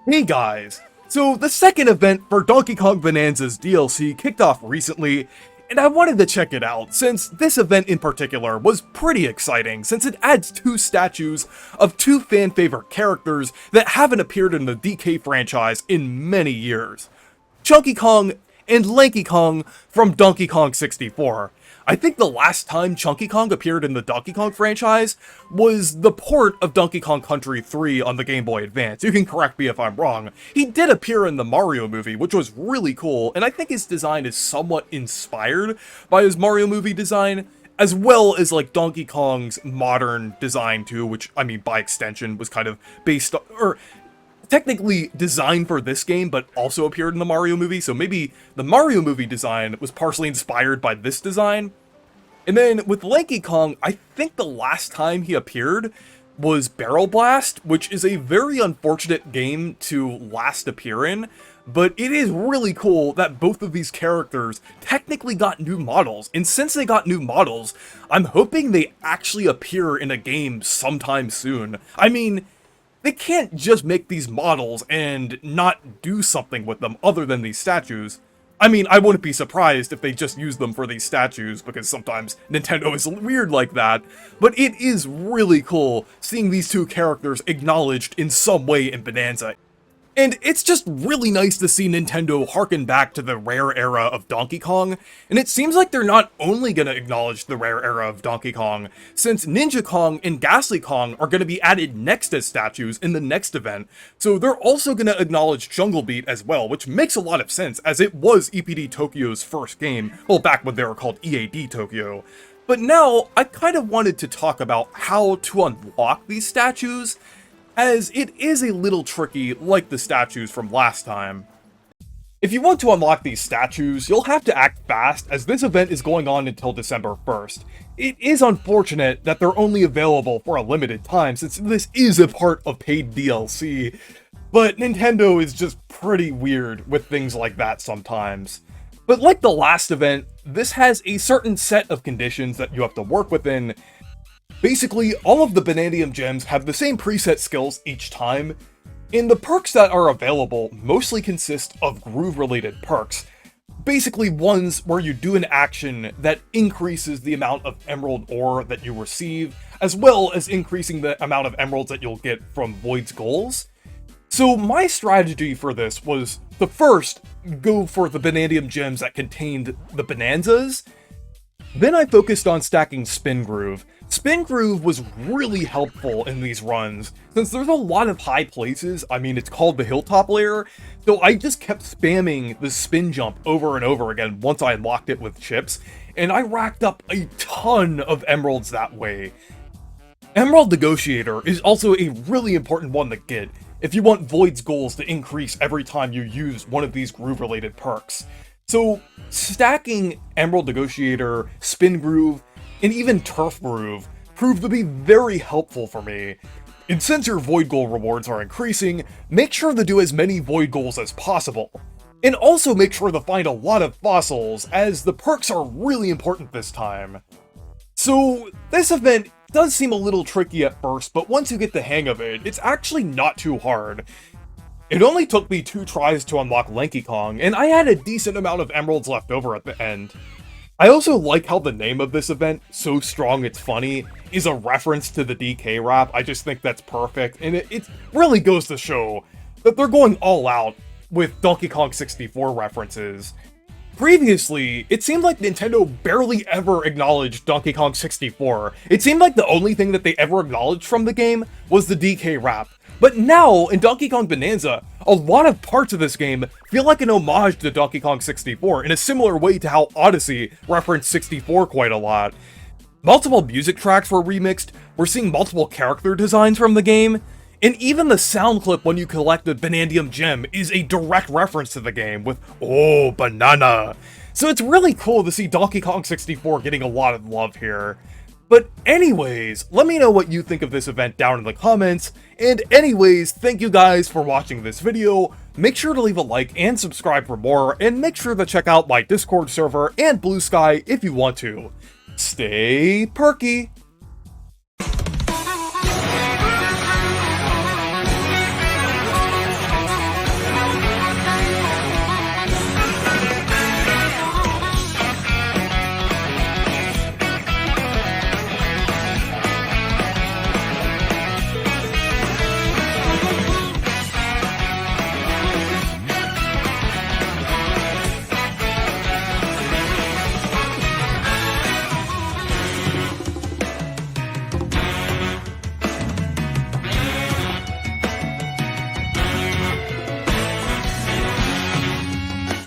Hey guys! So the second event for Donkey Kong Bonanza's DLC kicked off recently, and I wanted to check it out since this event in particular was pretty exciting since it adds two statues of two fan favorite characters that haven't appeared in the DK franchise in many years. Chunky Kong and Lanky Kong from Donkey Kong 64. I think the last time Chunky Kong appeared in the Donkey Kong franchise was the port of Donkey Kong Country 3 on the Game Boy Advance. You can correct me if I'm wrong. He did appear in the Mario movie, which was really cool, and I think his design is somewhat inspired by his Mario movie design, as well as like Donkey Kong's modern design too, which, I mean, by extension was kind of based on, or technically designed for this game, but also appeared in the Mario movie, so maybe the Mario movie design was partially inspired by this design. And then with Lanky Kong, I think the last time he appeared was Barrel Blast, which is a very unfortunate game to last appear in, but it is really cool that both of these characters technically got new models, and since they got new models, I'm hoping they actually appear in a game sometime soon. I mean, they can't just make these models and not do something with them other than these statues. I mean, I wouldn't be surprised if they just use them for these statues, because sometimes Nintendo is weird like that, but it is really cool seeing these two characters acknowledged in some way in Bananza. And it's just really nice to see Nintendo harken back to the Rare era of Donkey Kong, and it seems like they're not only going to acknowledge the Rare era of Donkey Kong, since Ninja Kong and Ghastly Kong are going to be added next as statues in the next event, so they're also going to acknowledge Jungle Beat as well, which makes a lot of sense, as it was EPD Tokyo's first game, well, back when they were called EAD Tokyo. But now, I kind of wanted to talk about how to unlock these statues, as it is a little tricky like the statues from last time. If you want to unlock these statues, you'll have to act fast, as this event is going on until December 1st. It is unfortunate that they're only available for a limited time, since this is a part of paid DLC, but Nintendo is just pretty weird with things like that sometimes. But like the last event, this has a certain set of conditions that you have to work within. Basically, all of the Bananza gems have the same preset skills each time, and the perks that are available mostly consist of groove-related perks. Basically ones where you do an action that increases the amount of emerald ore that you receive, as well as increasing the amount of emeralds that you'll get from Void's goals. So my strategy for this was to first go for the Bananza gems that contained the Bananzas. Then I focused on stacking Spin Groove. Spin Groove was really helpful in these runs, since there's a lot of high places. I mean, it's called the Hilltop layer, so I just kept spamming the spin jump over and over again once I unlocked it with chips, and I racked up a ton of emeralds that way. Emerald Negotiator is also a really important one to get if you want Void's goals to increase every time you use one of these groove-related perks. So, stacking Emerald Negotiator, Spin Groove, and even Turf Groove proved to be very helpful for me. And since your Void Goal rewards are increasing, make sure to do as many Void Goals as possible. And also make sure to find a lot of fossils, as the perks are really important this time. So, this event does seem a little tricky at first, but once you get the hang of it, it's actually not too hard. It only took me 2 tries to unlock Lanky Kong, and I had a decent amount of emeralds left over at the end. I also like how the name of this event, So Strong It's Funny, is a reference to the DK rap. I just think that's perfect, and it really goes to show that they're going all out with Donkey Kong 64 references. Previously, it seemed like Nintendo barely ever acknowledged Donkey Kong 64. It seemed like the only thing that they ever acknowledged from the game was the DK rap. But now, in Donkey Kong Bonanza, a lot of parts of this game feel like an homage to Donkey Kong 64 in a similar way to how Odyssey referenced 64 quite a lot. Multiple music tracks were remixed, we're seeing multiple character designs from the game, and even the sound clip when you collect the Bananza gem is a direct reference to the game with "Oh, banana." So it's really cool to see Donkey Kong 64 getting a lot of love here. But anyways, let me know what you think of this event down in the comments, and anyways, thank you guys for watching this video. Make sure to leave a like and subscribe for more, and make sure to check out my Discord server and Blue Sky if you want to. Stay perky!